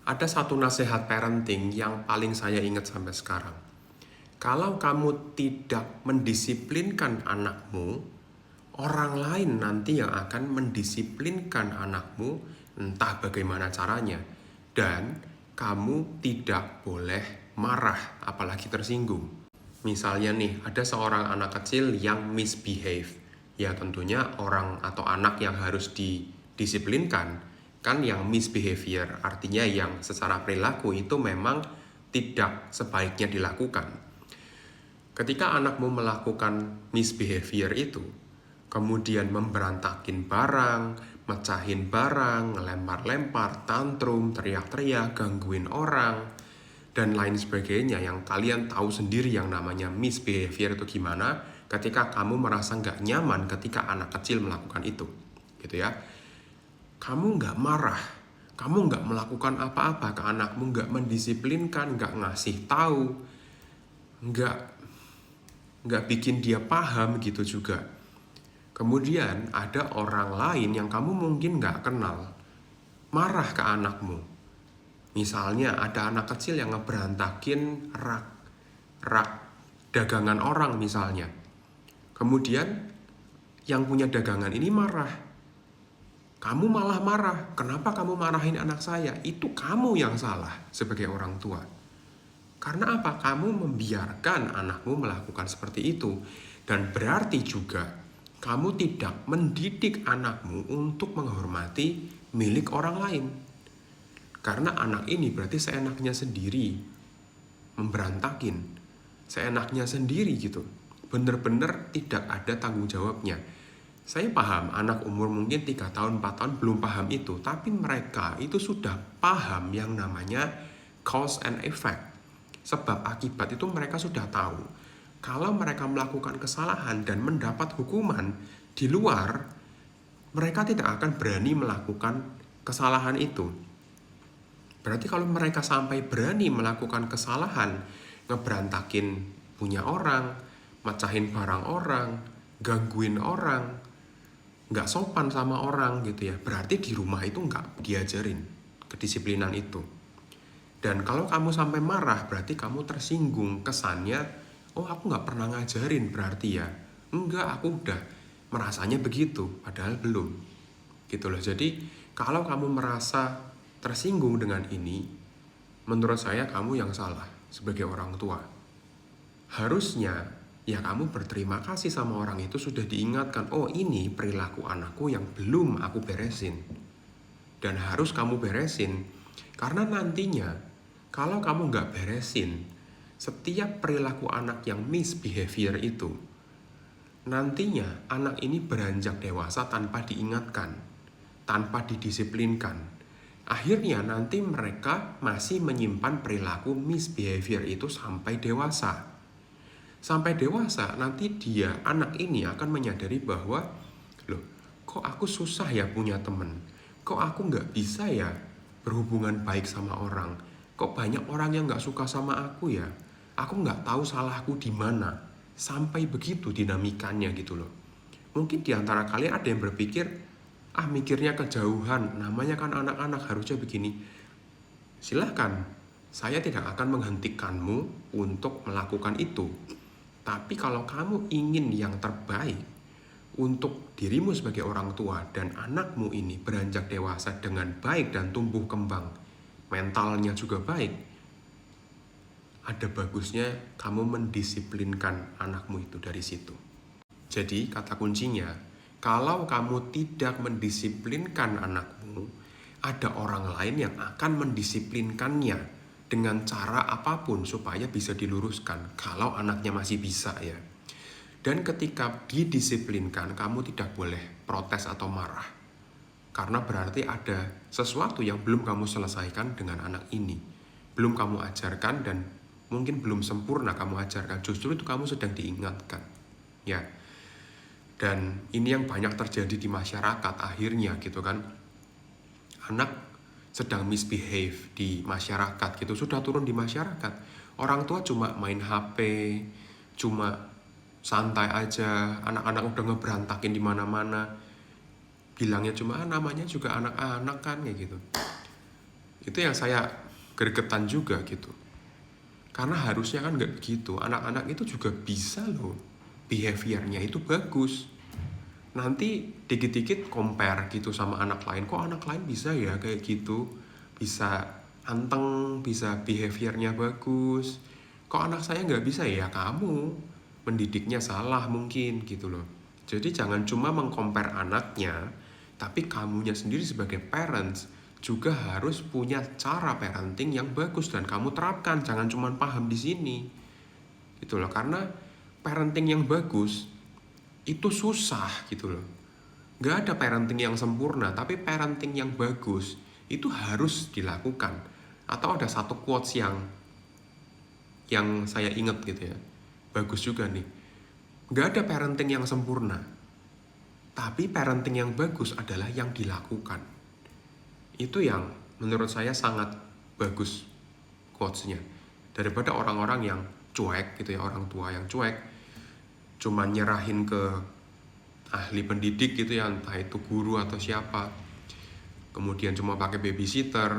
Ada satu nasihat parenting yang paling saya ingat sampai sekarang. Kalau kamu tidak mendisiplinkan anakmu, orang lain nanti yang akan mendisiplinkan anakmu, entah bagaimana caranya. Dan kamu tidak boleh marah, apalagi tersinggung. Misalnya nih, ada seorang anak kecil yang misbehave. Ya tentunya orang atau anak yang harus didisiplinkan kan yang misbehavior, artinya yang secara perilaku itu memang tidak sebaiknya dilakukan. Ketika anakmu melakukan misbehavior itu, kemudian memberantakin barang, mecahin barang, ngelempar-lempar, tantrum, teriak-teriak, gangguin orang, dan lain sebagainya yang kalian tahu sendiri yang namanya misbehavior itu gimana, ketika kamu merasa nggak nyaman ketika anak kecil melakukan itu, gitu ya. Kamu nggak marah, kamu nggak melakukan apa-apa ke anakmu, nggak mendisiplinkan, nggak ngasih tahu, nggak bikin dia paham gitu juga. Kemudian ada orang lain yang kamu mungkin nggak kenal, marah ke anakmu. Misalnya ada anak kecil yang ngeberantakin rak dagangan orang misalnya. Kemudian yang punya dagangan ini marah. Kamu malah marah. Kenapa kamu marahin anak saya? Itu kamu yang salah sebagai orang tua. Karena apa? Kamu membiarkan anakmu melakukan seperti itu. Dan berarti juga kamu tidak mendidik anakmu untuk menghormati milik orang lain. Karena anak ini berarti seenaknya sendiri memberantakin. Seenaknya sendiri gitu. Bener-bener tidak ada tanggung jawabnya. Saya paham anak umur mungkin 3 tahun, 4 tahun belum paham itu. Tapi mereka itu sudah paham yang namanya cause and effect. Sebab akibat itu mereka sudah tahu. Kalau mereka melakukan kesalahan dan mendapat hukuman di luar, mereka tidak akan berani melakukan kesalahan itu. Berarti kalau mereka sampai berani melakukan kesalahan, ngeberantakin punya orang, mecahin barang orang, gangguin orang, nggak sopan sama orang gitu ya, berarti di rumah itu nggak diajarin kedisiplinan itu. Dan kalau kamu sampai marah, berarti kamu tersinggung, kesannya, oh aku nggak pernah ngajarin berarti ya. Enggak, aku udah merasanya begitu, padahal belum. Gitu loh. Jadi kalau kamu merasa tersinggung dengan ini, menurut saya kamu yang salah sebagai orang tua. Harusnya ya kamu berterima kasih sama orang itu, sudah diingatkan, oh ini perilaku anakku yang belum aku beresin. Dan harus kamu beresin, karena nantinya kalau kamu nggak beresin setiap perilaku anak yang misbehavior itu, nantinya anak ini beranjak dewasa tanpa diingatkan, tanpa didisiplinkan. Akhirnya nanti mereka masih menyimpan perilaku misbehavior itu sampai dewasa. Sampai dewasa nanti dia, anak ini akan menyadari bahwa, loh kok aku susah ya punya temen, kok aku nggak bisa ya berhubungan baik sama orang, kok banyak orang yang nggak suka sama aku ya, aku nggak tahu salahku di mana. Sampai begitu dinamikanya gitu loh. Mungkin diantara kalian ada yang berpikir, mikirnya kejauhan, namanya kan anak-anak harusnya begini. Silahkan, saya tidak akan menghentikanmu untuk melakukan itu. Tapi kalau kamu ingin yang terbaik untuk dirimu sebagai orang tua dan anakmu ini beranjak dewasa dengan baik dan tumbuh kembang, mentalnya juga baik, ada bagusnya kamu mendisiplinkan anakmu itu dari situ. Jadi kata kuncinya, kalau kamu tidak mendisiplinkan anakmu, ada orang lain yang akan mendisiplinkannya dengan cara apapun supaya bisa diluruskan, kalau anaknya masih bisa ya. Dan ketika didisiplinkan, kamu tidak boleh protes atau marah. Karena berarti ada sesuatu yang belum kamu selesaikan dengan anak ini. Belum kamu ajarkan dan mungkin belum sempurna kamu ajarkan. Justru itu kamu sedang diingatkan. Ya. Dan ini yang banyak terjadi di masyarakat akhirnya gitu kan. Anak sedang misbehave di masyarakat gitu, sudah turun di masyarakat. Orang tua cuma main HP, cuma santai aja, anak-anak udah ngeberantakin di mana-mana. Bilangnya cuma namanya juga anak-anak kan kayak gitu. Itu yang saya gregetan juga gitu. Karena harusnya kan nggak begitu. Anak-anak itu juga bisa loh behaviornya itu bagus. Nanti dikit-dikit compare gitu sama anak lain. Kok anak lain bisa ya kayak gitu? Bisa anteng, bisa behaviornya bagus. Kok anak saya nggak bisa ya? Kamu mendidiknya salah mungkin gitu loh. Jadi jangan cuma mengcompare anaknya, tapi kamunya sendiri sebagai parents juga harus punya cara parenting yang bagus dan kamu terapkan, jangan cuma paham di sini. Gitu loh, karena parenting yang bagus itu susah gitu loh. Gak ada parenting yang sempurna, tapi parenting yang bagus itu harus dilakukan. Atau ada satu quotes yang saya ingat gitu ya. Bagus juga nih. Gak ada parenting yang sempurna, tapi parenting yang bagus adalah yang dilakukan. Itu yang menurut saya sangat bagus quotes-nya. Daripada orang-orang yang cuek gitu ya, orang tua yang cuek, cuma nyerahin ke ahli pendidik gitu ya, entah itu guru atau siapa, kemudian cuma pakai babysitter,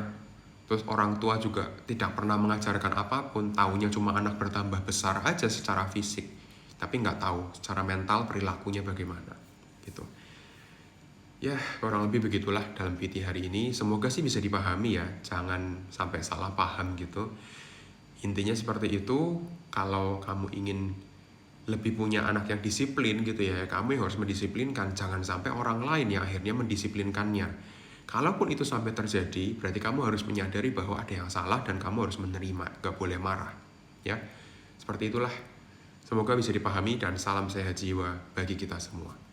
terus orang tua juga tidak pernah mengajarkan apapun, taunya cuma anak bertambah besar aja secara fisik, tapi nggak tahu secara mental perilakunya bagaimana gitu. Ya, kurang lebih begitulah dalam PT hari ini. Semoga sih bisa dipahami ya, jangan sampai salah paham gitu. Intinya seperti itu. Kalau kamu ingin lebih punya anak yang disiplin gitu ya, kamu harus mendisiplinkan. Jangan sampai orang lain yang akhirnya mendisiplinkannya. Kalaupun itu sampai terjadi, berarti kamu harus menyadari bahwa ada yang salah dan kamu harus menerima, gak boleh marah. Ya, seperti itulah. Semoga bisa dipahami dan salam sehat jiwa bagi kita semua.